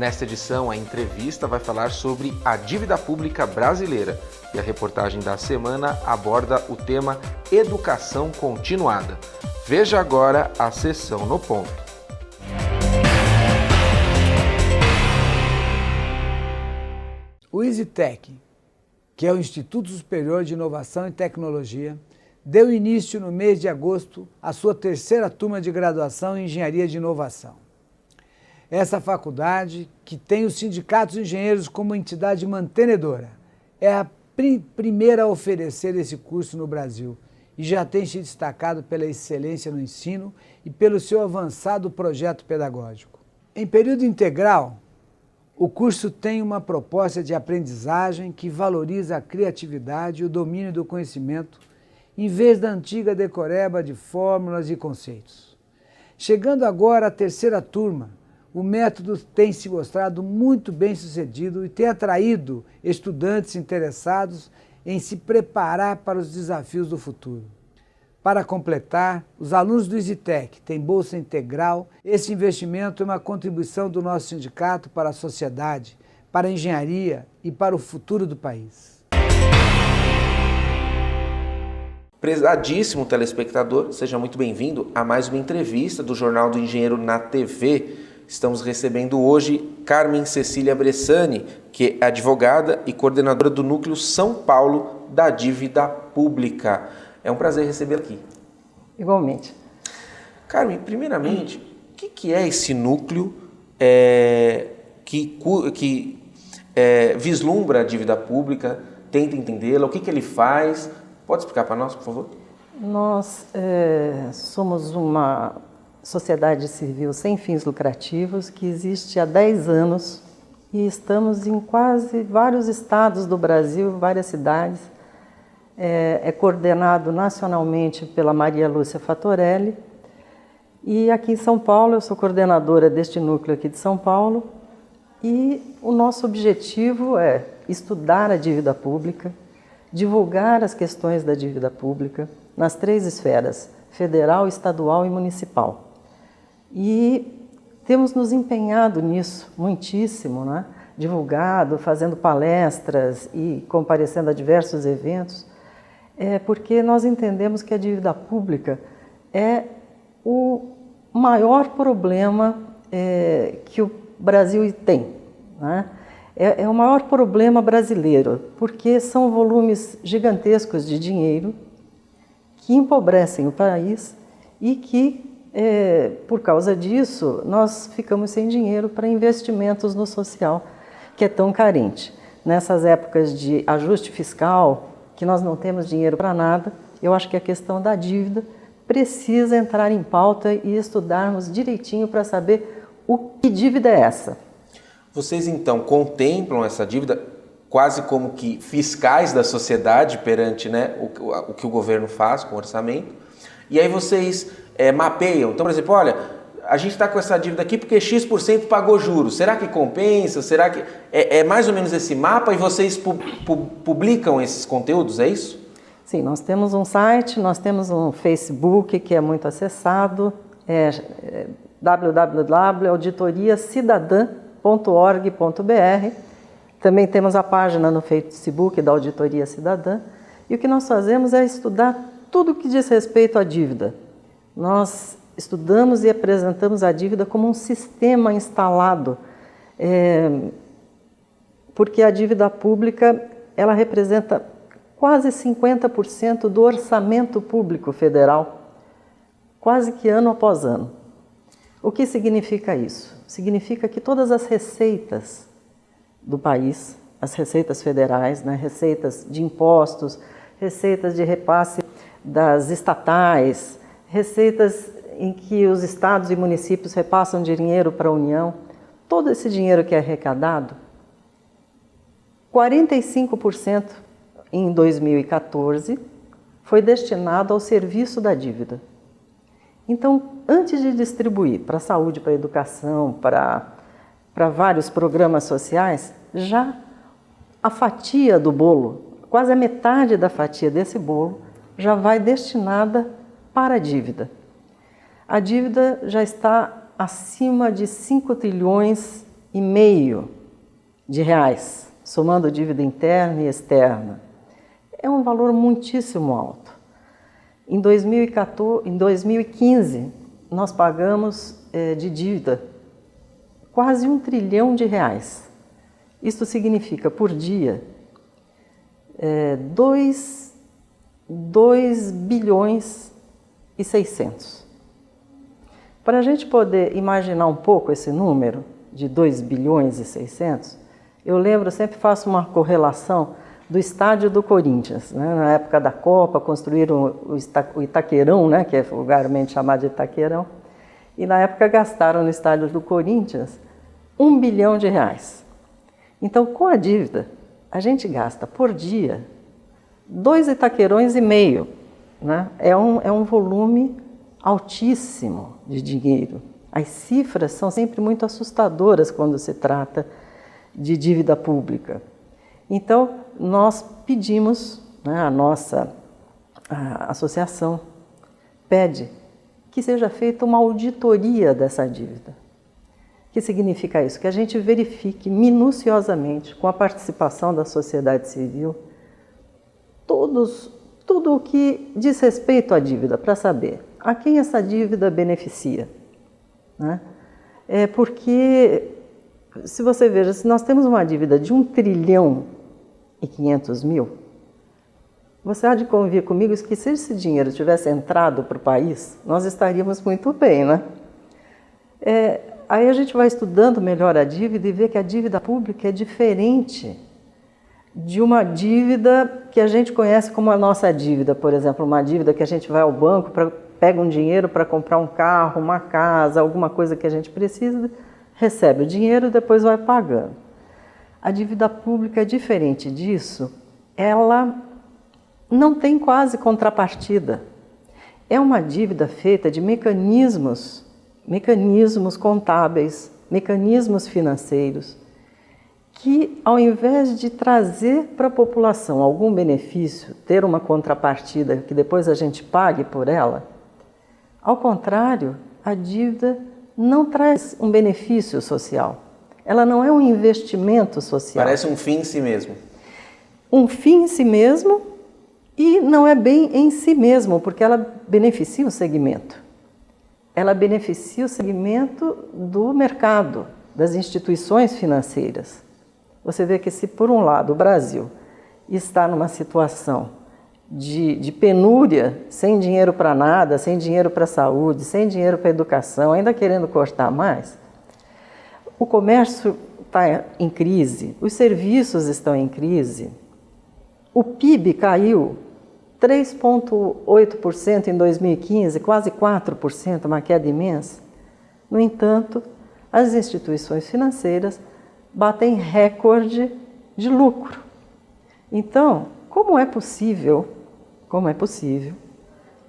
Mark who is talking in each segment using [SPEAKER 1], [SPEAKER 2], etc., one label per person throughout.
[SPEAKER 1] Nesta edição, a entrevista vai falar sobre a dívida pública brasileira e a reportagem da semana aborda o tema Educação Continuada. Veja agora a sessão no ponto.
[SPEAKER 2] O EasyTech, que é o Instituto Superior de Inovação e Tecnologia, deu início no mês de agosto à sua terceira turma de graduação em Engenharia de Inovação. Essa faculdade, que tem os sindicatos de engenheiros como entidade mantenedora, é a primeira a oferecer esse curso no Brasil e já tem se destacado pela excelência no ensino e pelo seu avançado projeto pedagógico. Em período integral, o curso tem uma proposta de aprendizagem que valoriza a criatividade e o domínio do conhecimento, em vez da antiga decoreba de fórmulas e conceitos. Chegando agora à terceira turma, o método tem se mostrado muito bem sucedido e tem atraído estudantes interessados em se preparar para os desafios do futuro. Para completar, os alunos do EasyTech têm bolsa integral. Esse investimento é uma contribuição do nosso sindicato para a sociedade, para a engenharia e para o futuro do país.
[SPEAKER 1] Prezadíssimo telespectador, seja muito bem-vindo a mais uma entrevista do Jornal do Engenheiro na TV. Estamos recebendo hoje Carmen Cecília Bressani, que é advogada e coordenadora do Núcleo São Paulo da Dívida Pública. É um prazer recebê-la aqui.
[SPEAKER 3] Igualmente.
[SPEAKER 1] Carmen, primeiramente, o que é esse núcleo que vislumbra a dívida pública, tenta entendê-la, o que ele faz? Pode explicar para nós, por favor?
[SPEAKER 3] Nós somos uma sociedade civil sem fins lucrativos que existe há 10 anos e estamos em quase vários estados do Brasil, várias cidades. É coordenado nacionalmente pela Maria Lúcia Fatorelli e aqui em São Paulo eu sou coordenadora deste núcleo aqui de São Paulo e o nosso objetivo é estudar a dívida pública, divulgar as questões da dívida pública nas 3 esferas, federal, estadual e municipal. E temos nos empenhado nisso muitíssimo, né? Divulgado, fazendo palestras e comparecendo a diversos eventos, porque nós entendemos que a dívida pública é o maior problema que o Brasil tem, né? É o maior problema brasileiro, porque são volumes gigantescos de dinheiro que empobrecem o país e que, por causa disso, nós ficamos sem dinheiro para investimentos no social, que é tão carente. Nessas épocas de ajuste fiscal, que nós não temos dinheiro para nada, eu acho que a questão da dívida precisa entrar em pauta e estudarmos direitinho para saber que dívida é essa.
[SPEAKER 1] Vocês, então, contemplam essa dívida quase como que fiscais da sociedade perante, né, o que o governo faz com o orçamento. E aí vocês mapeiam. Então, por exemplo, olha, a gente está com essa dívida aqui porque X% pagou juros. Será que compensa? Será que... É mais ou menos esse mapa e vocês publicam esses conteúdos, é isso?
[SPEAKER 3] Sim, nós temos um site, nós temos um Facebook que é muito acessado, www.auditoriacidadã.org.br. Também temos a página no Facebook da Auditoria Cidadã. E o que nós fazemos é estudar tudo o que diz respeito à dívida. Nós estudamos e apresentamos a dívida como um sistema instalado, porque a dívida pública ela representa quase 50% do orçamento público federal, quase que ano após ano. O que significa isso? Significa que todas as receitas do país, as receitas federais, né, receitas de impostos, receitas de repasse das estatais, receitas em que os estados e municípios repassam dinheiro para a União, todo esse dinheiro que é arrecadado, 45% em 2014 foi destinado ao serviço da dívida. Então, antes de distribuir para a saúde, para a educação, para vários programas sociais, já a fatia do bolo, quase a metade da fatia desse bolo, já vai destinada para a dívida. A dívida já está acima de 5 trilhões de reais, somando dívida interna e externa. É um valor muitíssimo alto. Em 2015, nós pagamos de dívida quase R$1 trilhão. Isso significa, por dia, 2 bilhões e 600. Para a gente poder imaginar um pouco esse número de 2 bilhões e 600, eu lembro, sempre faço uma correlação do estádio do Corinthians, né? Na época da Copa, construíram o Itaquerão, né? Que é vulgarmente chamado de Itaquerão, e na época gastaram no estádio do Corinthians R$1 bilhão. Então, com a dívida, a gente gasta por dia 2 Itaquerões e meio, né? É um volume altíssimo de dinheiro. As cifras são sempre muito assustadoras quando se trata de dívida pública. Então, nós pedimos, né, a nossa associação pede que seja feita uma auditoria dessa dívida. O que significa isso? Que a gente verifique minuciosamente, com a participação da sociedade civil, tudo o que diz respeito à dívida, para saber a quem essa dívida beneficia, né? Porque, se você veja, se nós temos uma dívida de R$1 trilhão e 500 mil, você há de convir comigo que se esse dinheiro tivesse entrado para o país, nós estaríamos muito bem, né? Aí a gente vai estudando melhor a dívida e vê que a dívida pública é diferente de uma dívida que a gente conhece como a nossa dívida, por exemplo, uma dívida que a gente vai ao banco, pega um dinheiro para comprar um carro, uma casa, alguma coisa que a gente precisa, recebe o dinheiro e depois vai pagando. A dívida pública é diferente disso, ela não tem quase contrapartida. É uma dívida feita de mecanismos contábeis, mecanismos financeiros, que ao invés de trazer para a população algum benefício, ter uma contrapartida que depois a gente pague por ela, ao contrário, a dívida não traz um benefício social. Ela não é um investimento social.
[SPEAKER 1] Parece um fim em si mesmo.
[SPEAKER 3] Um fim em si mesmo, e não é bem em si mesmo, porque ela beneficia o segmento. Ela beneficia o segmento do mercado, das instituições financeiras. Você vê que se, por um lado, o Brasil está numa situação de penúria, sem dinheiro para nada, sem dinheiro para a saúde, sem dinheiro para a educação, ainda querendo cortar mais, o comércio está em crise, os serviços estão em crise, o PIB caiu 3,8% em 2015, quase 4%, uma queda imensa. No entanto, as instituições financeiras batem recorde de lucro. Então, como é possível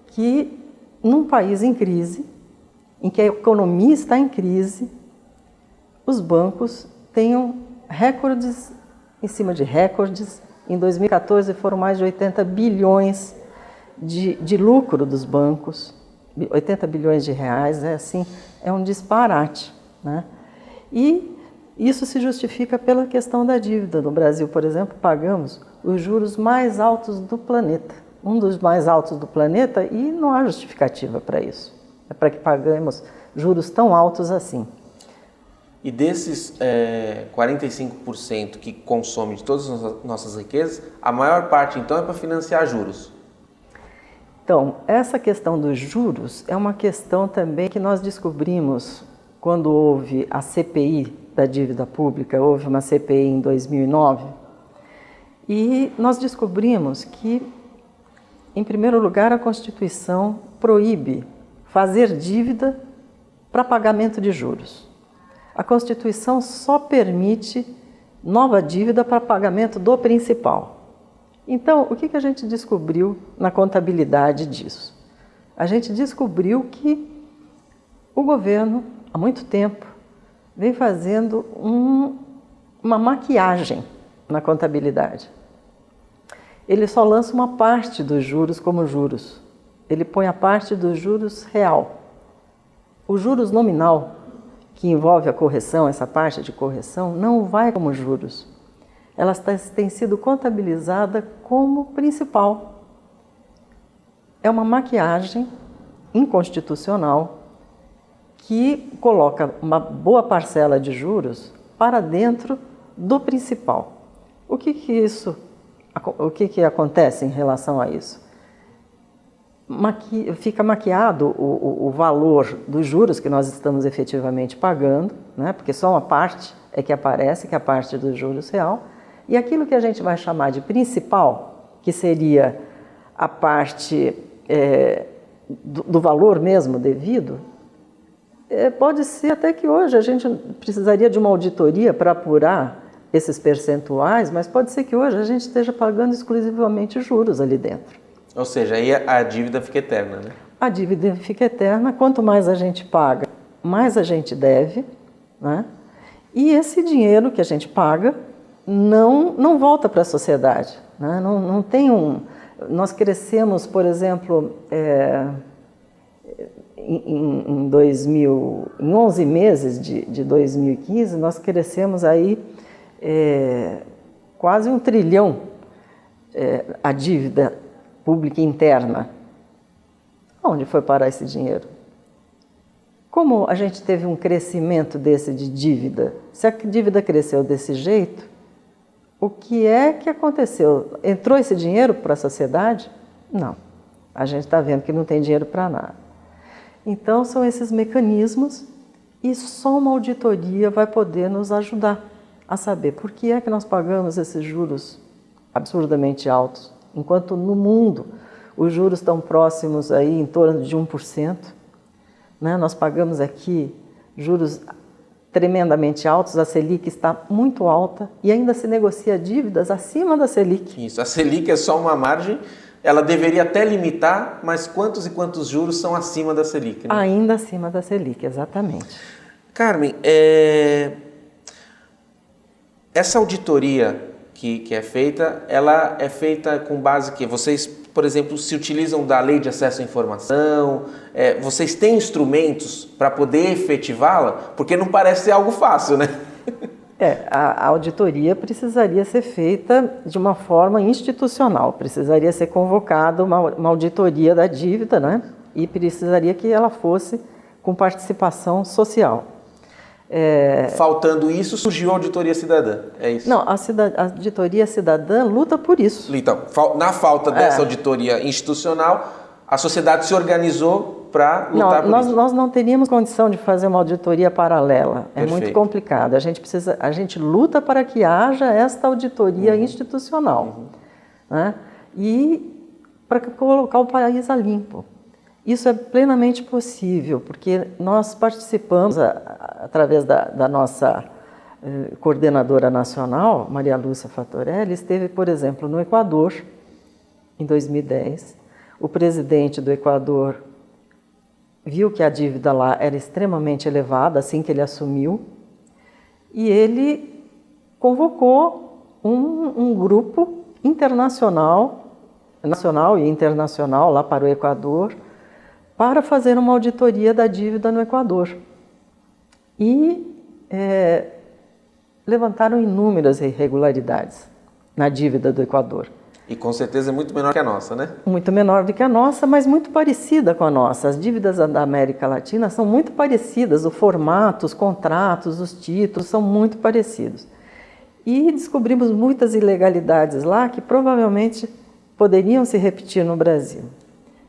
[SPEAKER 3] que num país em crise, em que a economia está em crise, os bancos tenham recordes em cima de recordes? Em 2014 foram mais de 80 bilhões de lucro dos bancos, 80 bilhões de reais, é um disparate, né? E isso se justifica pela questão da dívida. No Brasil, por exemplo, pagamos os juros mais altos do planeta, um dos mais altos do planeta, e não há justificativa para isso. É para que paguemos juros tão altos assim.
[SPEAKER 1] E desses 45% que consomem de todas as nossas riquezas, a maior parte, então, é para financiar juros?
[SPEAKER 3] Então, essa questão dos juros é uma questão também que nós descobrimos quando houve a CPI da dívida pública, houve uma CPI em 2009, e nós descobrimos que, em primeiro lugar, a Constituição proíbe fazer dívida para pagamento de juros. A Constituição só permite nova dívida para pagamento do principal. Então, o que a gente descobriu na contabilidade disso? A gente descobriu que o governo, há muito tempo, vem fazendo uma maquiagem na contabilidade. Ele só lança uma parte dos juros como juros. Ele põe a parte dos juros real. O juros nominal, que envolve a correção, essa parte de correção, não vai como juros. Ela tem sido contabilizada como principal. É uma maquiagem inconstitucional que coloca uma boa parcela de juros para dentro do principal. O que acontece em relação a isso? Fica maquiado o valor dos juros que nós estamos efetivamente pagando, né? Porque só uma parte é que aparece, que é a parte dos juros real, e aquilo que a gente vai chamar de principal, que seria a parte do valor mesmo devido, pode ser até que hoje a gente precisaria de uma auditoria para apurar esses percentuais, mas pode ser que hoje a gente esteja pagando exclusivamente juros ali dentro.
[SPEAKER 1] Ou seja, aí a dívida fica eterna, né?
[SPEAKER 3] A dívida fica eterna, quanto mais a gente paga, mais a gente deve, né? E esse dinheiro que a gente paga não volta para a sociedade, né? Não tem Nós crescemos, por exemplo, em 11 meses de 2015, nós crescemos aí quase 1 trilhão a dívida pública interna. Onde foi parar esse dinheiro? Como a gente teve um crescimento desse de dívida? Se a dívida cresceu desse jeito, o que é que aconteceu? Entrou esse dinheiro para a sociedade? Não. A gente está vendo que não tem dinheiro para nada. Então, são esses mecanismos e só uma auditoria vai poder nos ajudar a saber por que é que nós pagamos esses juros absurdamente altos, enquanto no mundo os juros estão próximos aí em torno de 1%. Né? Nós pagamos aqui juros tremendamente altos, a Selic está muito alta e ainda se negocia dívidas acima da Selic.
[SPEAKER 1] Isso, a Selic é só uma margem, ela deveria até limitar, mas quantos e quantos juros são acima da Selic? Né?
[SPEAKER 3] Ainda acima da Selic, exatamente.
[SPEAKER 1] Carmen, essa auditoria que é feita, ela é feita com base que vocês, por exemplo, se utilizam da Lei de Acesso à Informação, vocês têm instrumentos para poder efetivá-la? Porque não parece ser algo fácil, né?
[SPEAKER 3] A auditoria precisaria ser feita de uma forma institucional, precisaria ser convocada uma auditoria da dívida, né? E precisaria que ela fosse com participação social.
[SPEAKER 1] Faltando isso, surgiu a auditoria cidadã, é isso?
[SPEAKER 3] Não, a auditoria cidadã luta por isso.
[SPEAKER 1] Então, na falta dessa auditoria institucional, a sociedade se organizou para lutar por isso.
[SPEAKER 3] Nós não teríamos condição de fazer uma auditoria paralela, é muito complicado. A gente luta para que haja esta auditoria institucional, né? E para colocar o país a limpo. Isso é plenamente possível, porque nós participamos, através da nossa coordenadora nacional, Maria Lúcia Fatorelli, esteve, por exemplo, no Equador, em 2010. O presidente do Equador viu que a dívida lá era extremamente elevada, assim que ele assumiu, e ele convocou um grupo nacional e internacional, lá para o Equador, para fazer uma auditoria da dívida no Equador. E levantaram inúmeras irregularidades na dívida do Equador.
[SPEAKER 1] E com certeza é muito menor que a nossa, né?
[SPEAKER 3] Muito menor do que a nossa, mas muito parecida com a nossa. As dívidas da América Latina são muito parecidas, o formato, os contratos, os títulos são muito parecidos. E descobrimos muitas ilegalidades lá que provavelmente poderiam se repetir no Brasil.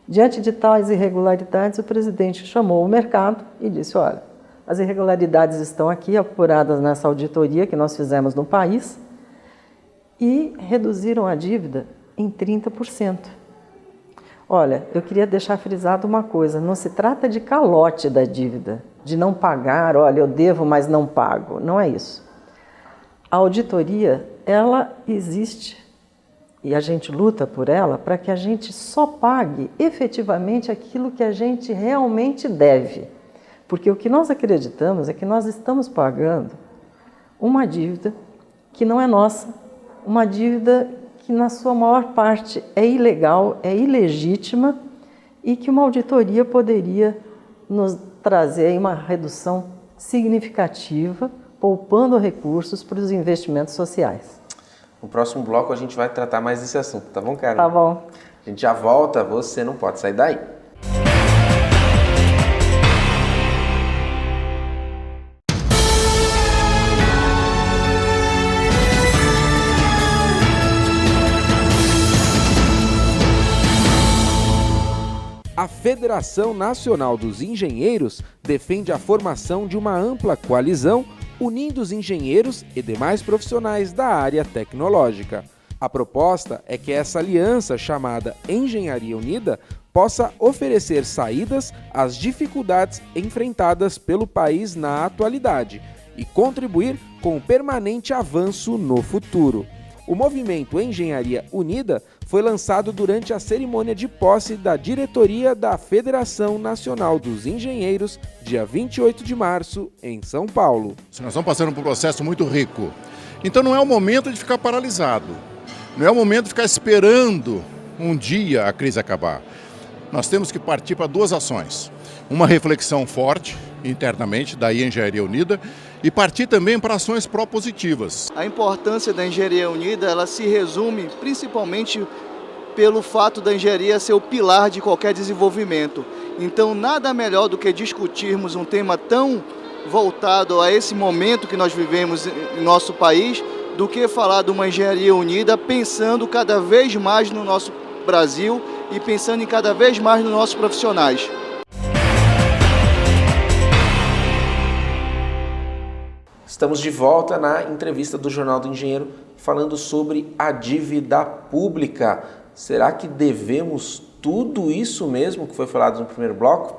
[SPEAKER 3] Diante de tais irregularidades, o presidente chamou o mercado e disse: olha, as irregularidades estão aqui apuradas nessa auditoria que nós fizemos no país e reduziram a dívida em 30%. Olha, eu queria deixar frisado uma coisa, não se trata de calote da dívida, de não pagar, olha, eu devo, mas não pago, não é isso. A auditoria, ela existe e a gente luta por ela para que a gente só pague efetivamente aquilo que a gente realmente deve. Porque o que nós acreditamos é que nós estamos pagando uma dívida que não é nossa, uma dívida que na sua maior parte é ilegal, é ilegítima e que uma auditoria poderia nos trazer aí uma redução significativa, poupando recursos para os investimentos sociais.
[SPEAKER 1] No próximo bloco a gente vai tratar mais desse assunto, tá bom, Carmen?
[SPEAKER 3] Tá bom.
[SPEAKER 1] A gente já volta, você não pode sair daí.
[SPEAKER 4] A Federação Nacional dos Engenheiros defende a formação de uma ampla coalizão unindo os engenheiros e demais profissionais da área tecnológica. A proposta é que essa aliança, chamada Engenharia Unida, possa oferecer saídas às dificuldades enfrentadas pelo país na atualidade e contribuir com o permanente avanço no futuro. O movimento Engenharia Unida foi lançado durante a cerimônia de posse da diretoria da Federação Nacional dos Engenheiros, dia 28 de março, em São Paulo.
[SPEAKER 5] Nós estamos passando por um processo muito rico. Então não é o momento de ficar paralisado. Não é o momento de ficar esperando um dia a crise acabar. Nós temos que partir para duas ações. Uma reflexão forte internamente, daí a Engenharia Unida, e partir também para ações propositivas.
[SPEAKER 6] A importância da Engenharia Unida, ela se resume principalmente pelo fato da engenharia ser o pilar de qualquer desenvolvimento. Então, nada melhor do que discutirmos um tema tão voltado a esse momento que nós vivemos em nosso país, do que falar de uma engenharia unida pensando cada vez mais no nosso Brasil e pensando em cada vez mais nos nossos profissionais.
[SPEAKER 1] Estamos de volta na entrevista do Jornal do Engenheiro falando sobre a dívida pública. Será que devemos tudo isso mesmo que foi falado no primeiro bloco?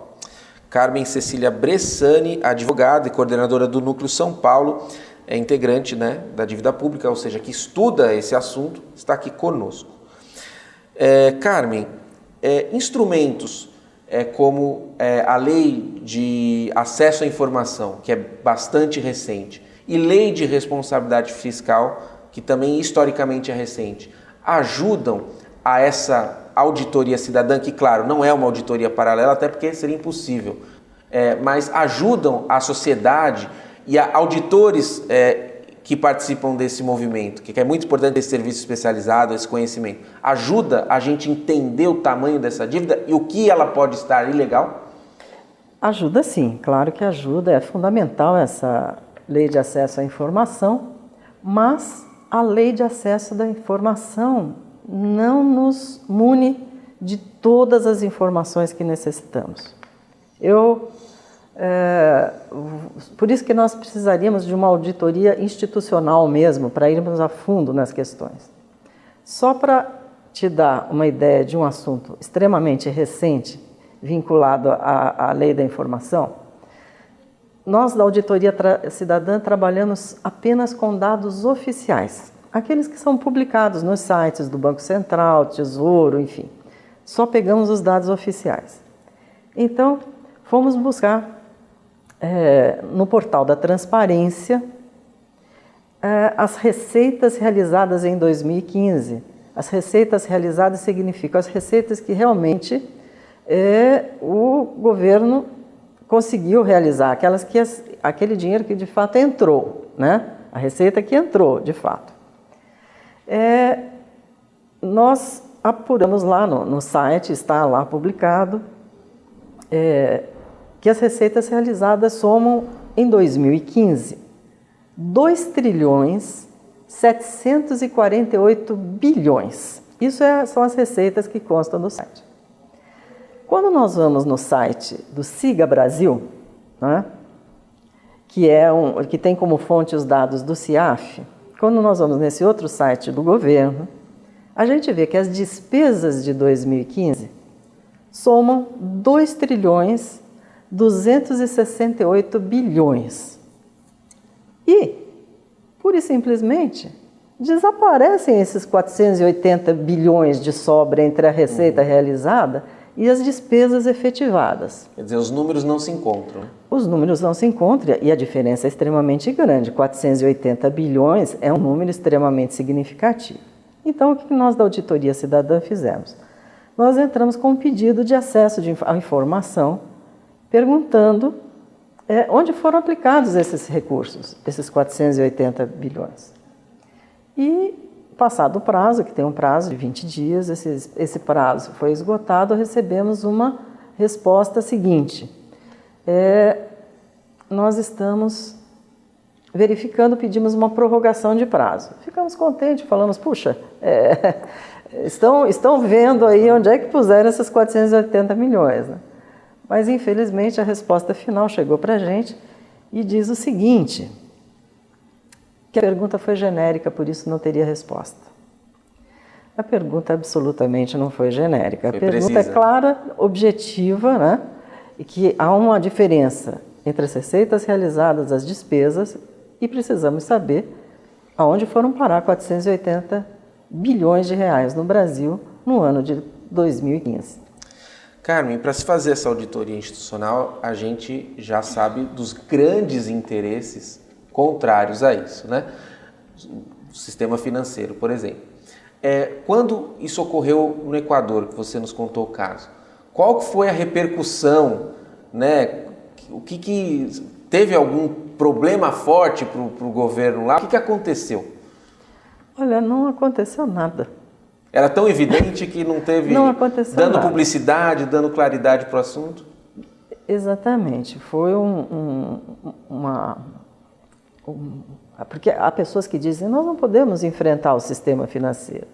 [SPEAKER 1] Carmen Cecília Bressani, advogada e coordenadora do Núcleo São Paulo, é integrante, da dívida pública, ou seja, que estuda esse assunto, está aqui conosco. Carmen, instrumentos como a Lei de Acesso à Informação, que é bastante recente, e Lei de Responsabilidade Fiscal, que também historicamente é recente, ajudam a essa auditoria cidadã, que, claro, não é uma auditoria paralela, até porque seria impossível, mas ajudam a sociedade e a auditores que participam desse movimento, que é muito importante esse serviço especializado, esse conhecimento, ajuda a gente entender o tamanho dessa dívida e o que ela pode estar ilegal?
[SPEAKER 3] Ajuda sim, claro que ajuda, é fundamental essa lei de acesso à informação, mas a lei de acesso à informação não nos mune de todas as informações que necessitamos. Por isso que nós precisaríamos de uma auditoria institucional mesmo, para irmos a fundo nas questões. Só para te dar uma ideia de um assunto extremamente recente, vinculado à lei da informação, nós da Auditoria Cidadã trabalhamos apenas com dados oficiais, aqueles que são publicados nos sites do Banco Central, Tesouro, enfim. Só pegamos os dados oficiais. Então, fomos buscar no portal da transparência as receitas realizadas em 2015. As receitas realizadas significam as receitas que realmente o governo conseguiu realizar, aquele dinheiro que de fato entrou, a receita que entrou de fato. Nós apuramos lá no site, está lá publicado, que as receitas realizadas somam, em 2015, 2 trilhões 748 bilhões. Isso são as receitas que constam no site. Quando nós vamos no site do Siga Brasil, que tem como fonte os dados do CIAF, quando nós vamos nesse outro site do governo, a gente vê que as despesas de 2015 somam 2 trilhões 268 bilhões. E, pura e simplesmente, desaparecem esses 480 bilhões de sobra entre a receita realizada e as despesas efetivadas.
[SPEAKER 1] Quer dizer, os números não se encontram.
[SPEAKER 3] Os números não se encontram e a diferença é extremamente grande. 480 bilhões é um número extremamente significativo. Então, o que nós da Auditoria Cidadã fizemos? Nós entramos com um pedido de acesso à informação, perguntando onde foram aplicados esses recursos, esses 480 bilhões. E, passado o prazo, que tem um prazo de 20 dias, esse prazo foi esgotado, recebemos uma resposta seguinte. Nós estamos verificando, pedimos uma prorrogação de prazo. Ficamos contentes, falamos, puxa, estão vendo aí onde é que puseram esses 480 milhões, né? Mas, infelizmente, a resposta final chegou para a gente e diz o seguinte, que a pergunta foi genérica, por isso não teria resposta. A pergunta absolutamente não foi genérica. A pergunta precisa. É clara, objetiva, né? E que há uma diferença entre as receitas realizadas, as despesas, e precisamos saber aonde foram parar 480 bilhões de reais no Brasil no ano de 2015.
[SPEAKER 1] Carmen, para se fazer essa auditoria institucional, a gente já sabe dos grandes interesses contrários a isso, né? O sistema financeiro, por exemplo. Quando isso ocorreu no Equador, que você nos contou o caso, qual foi a repercussão, né? O que teve algum problema forte para o governo lá? O que aconteceu?
[SPEAKER 3] Olha, não aconteceu nada.
[SPEAKER 1] Era tão evidente que não teve dando
[SPEAKER 3] nada.
[SPEAKER 1] Publicidade, dando claridade para o assunto?
[SPEAKER 3] Exatamente. Foi porque há pessoas que dizem nós não podemos enfrentar o sistema financeiro.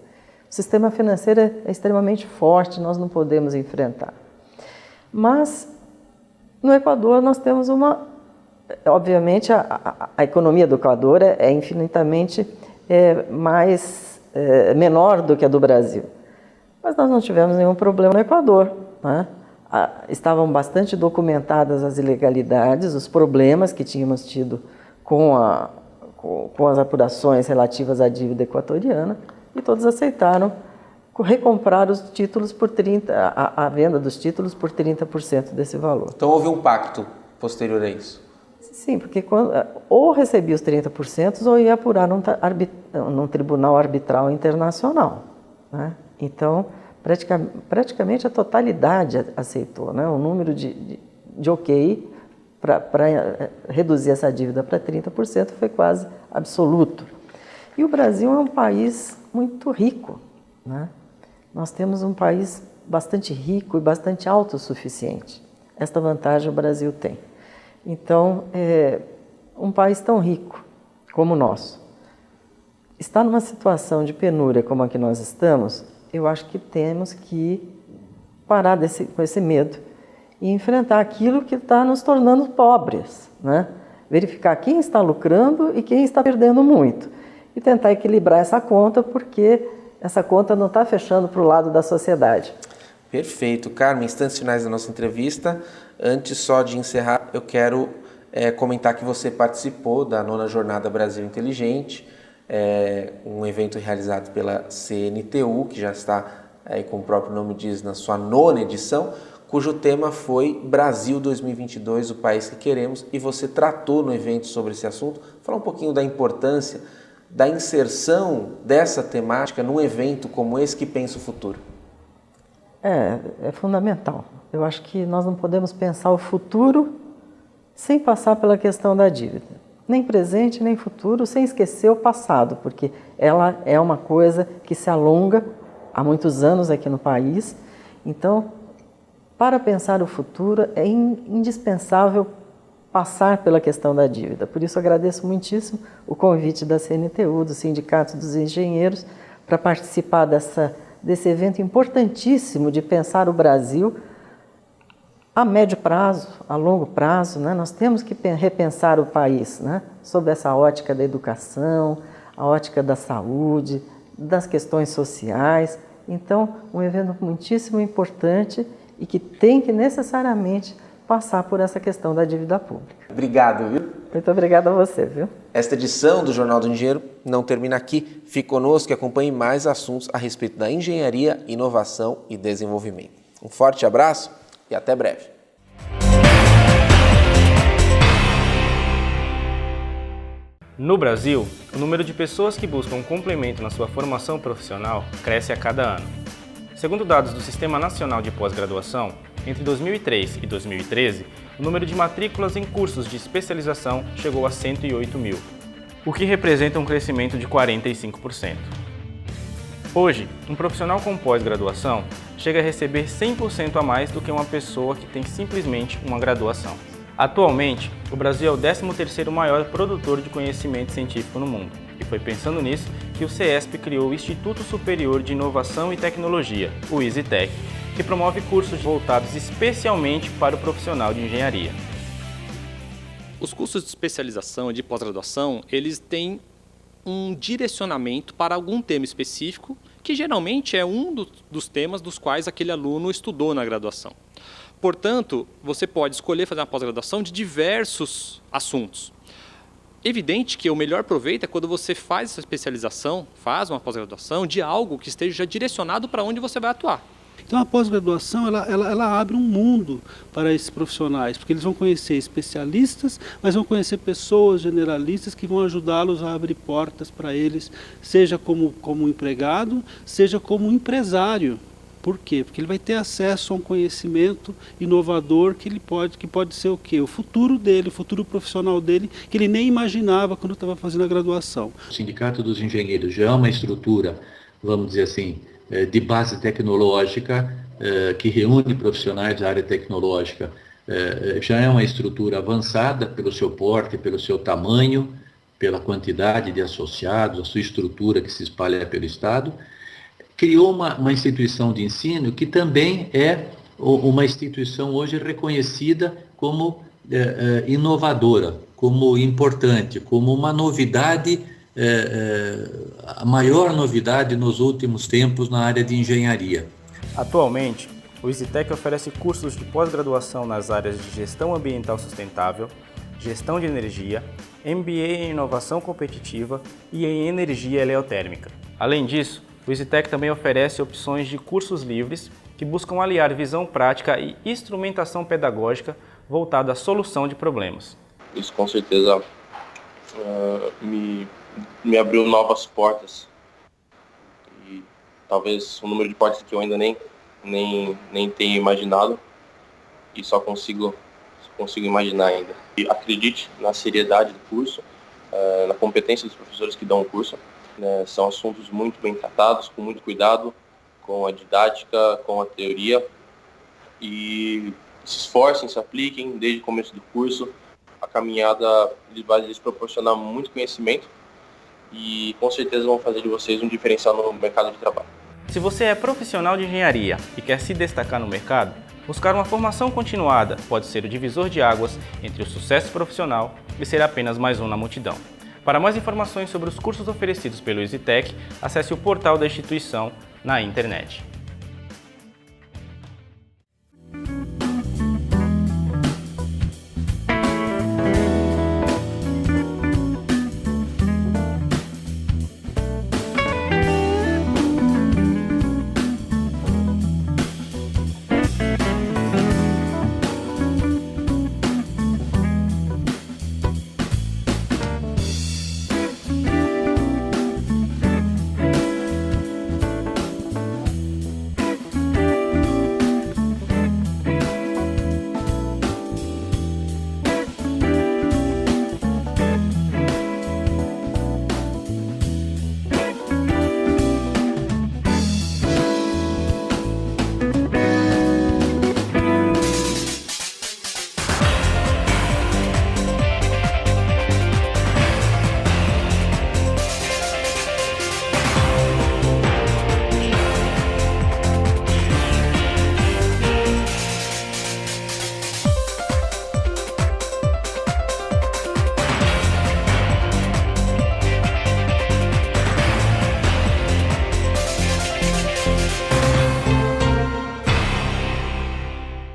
[SPEAKER 3] O sistema financeiro é extremamente forte, nós não podemos enfrentar. Mas no Equador nós temos obviamente a economia do Equador é infinitamente menor do que a do Brasil. Mas nós não tivemos nenhum problema no Equador, né? Estavam bastante documentadas as ilegalidades, os problemas que tínhamos tido com as apurações relativas à dívida equatoriana, e todos aceitaram recomprar os títulos por a venda dos títulos por 30% desse valor.
[SPEAKER 1] Então houve um pacto posterior a isso?
[SPEAKER 3] Sim, porque ou recebia os 30% ou ia apurar num tribunal arbitral internacional, né? Então, praticamente a totalidade aceitou, né? O número de ok para reduzir essa dívida para 30% foi quase absoluto. E o Brasil é um país muito rico, né? Nós temos um país bastante rico e bastante autossuficiente. Esta vantagem o Brasil tem. Então, um país tão rico como o nosso, está numa situação de penúria como a que nós estamos, eu acho que temos que parar com esse medo e enfrentar aquilo que está nos tornando pobres, né? Verificar quem está lucrando e quem está perdendo muito e tentar equilibrar essa conta, porque essa conta não está fechando para o lado da sociedade.
[SPEAKER 1] Perfeito. Carmen, instantes finais da nossa entrevista. Antes só de encerrar, eu quero comentar que você participou da 9ª Jornada Brasil Inteligente, um evento realizado pela CNTU, que já está, como o próprio nome diz, na sua 9ª edição, cujo tema foi Brasil 2022, o país que queremos, e você tratou no evento sobre esse assunto. Fala um pouquinho da importância da inserção dessa temática num evento como esse que pensa o futuro.
[SPEAKER 3] É fundamental. Eu acho que nós não podemos pensar o futuro sem passar pela questão da dívida. Nem presente, nem futuro, sem esquecer o passado, porque ela é uma coisa que se alonga há muitos anos aqui no país. Então, para pensar o futuro, é indispensável passar pela questão da dívida. Por isso, agradeço muitíssimo o convite da CNTU, do Sindicato dos Engenheiros, para participar desse evento importantíssimo de pensar o Brasil a médio prazo, a longo prazo, né? Nós temos que repensar o país, né? Sob essa ótica da educação, a ótica da saúde, das questões sociais. Então, um evento muitíssimo importante e que tem que necessariamente passar por essa questão da dívida pública.
[SPEAKER 1] Obrigado, viu?
[SPEAKER 3] Muito obrigada a você, viu?
[SPEAKER 1] Esta edição do Jornal do Engenheiro não termina aqui. Fique conosco e acompanhe mais assuntos a respeito da engenharia, inovação e desenvolvimento. Um forte abraço e até breve.
[SPEAKER 7] No Brasil, o número de pessoas que buscam um complemento na sua formação profissional cresce a cada ano. Segundo dados do Sistema Nacional de Pós-Graduação, Entre 2003 e 2013, o número de matrículas em cursos de especialização chegou a 108 mil, o que representa um crescimento de 45%. Hoje, um profissional com pós-graduação chega a receber 100% a mais do que uma pessoa que tem simplesmente uma graduação. Atualmente, o Brasil é o 13º maior produtor de conhecimento científico no mundo, e foi pensando nisso que o CESP criou o Instituto Superior de Inovação e Tecnologia, o ISITEC, que promove cursos voltados especialmente para o profissional de engenharia.
[SPEAKER 8] Os cursos de especialização e de pós-graduação, eles têm um direcionamento para algum tema específico, que geralmente é um dos temas dos quais aquele aluno estudou na graduação. Portanto, você pode escolher fazer uma pós-graduação de diversos assuntos. Evidente que o melhor proveito é quando você faz essa especialização, faz uma pós-graduação de algo que esteja direcionado para onde você vai atuar.
[SPEAKER 9] Então a pós-graduação ela abre um mundo para esses profissionais, porque eles vão conhecer especialistas, mas vão conhecer pessoas generalistas que vão ajudá-los a abrir portas para eles, seja como empregado, seja como empresário. Por quê? Porque ele vai ter acesso a um conhecimento inovador que pode ser o quê? O futuro dele, o futuro profissional dele, que ele nem imaginava quando estava fazendo a graduação.
[SPEAKER 10] O Sindicato dos Engenheiros já é uma estrutura, vamos dizer assim, de base tecnológica, que reúne profissionais da área tecnológica. Já é uma estrutura avançada pelo seu porte, pelo seu tamanho, pela quantidade de associados, a sua estrutura que se espalha pelo Estado. Criou uma instituição de ensino que também é uma instituição hoje reconhecida como inovadora, como importante, como uma novidade, a maior novidade nos últimos tempos na área de engenharia.
[SPEAKER 7] Atualmente, o ISITEC oferece cursos de pós-graduação nas áreas de gestão ambiental sustentável, gestão de energia, MBA em inovação competitiva e em energia eleotérmica. Além disso, o ISITEC também oferece opções de cursos livres que buscam aliar visão prática e instrumentação pedagógica voltada à solução de problemas.
[SPEAKER 11] Isso com certeza me abriu novas portas e talvez um número de portas que eu ainda nem tenho imaginado e só consigo imaginar ainda. E acredite na seriedade do curso, na competência dos professores que dão o curso. São assuntos muito bem tratados, com muito cuidado, com a didática, com a teoria, e se esforcem, se apliquem desde o começo do curso. A caminhada vai lhes proporcionar muito conhecimento e com certeza vão fazer de vocês um diferencial no mercado de trabalho.
[SPEAKER 7] Se você é profissional de engenharia e quer se destacar no mercado, buscar uma formação continuada pode ser o divisor de águas entre o sucesso profissional e ser apenas mais um na multidão. Para mais informações sobre os cursos oferecidos pelo ISITEC, acesse o portal da instituição na internet.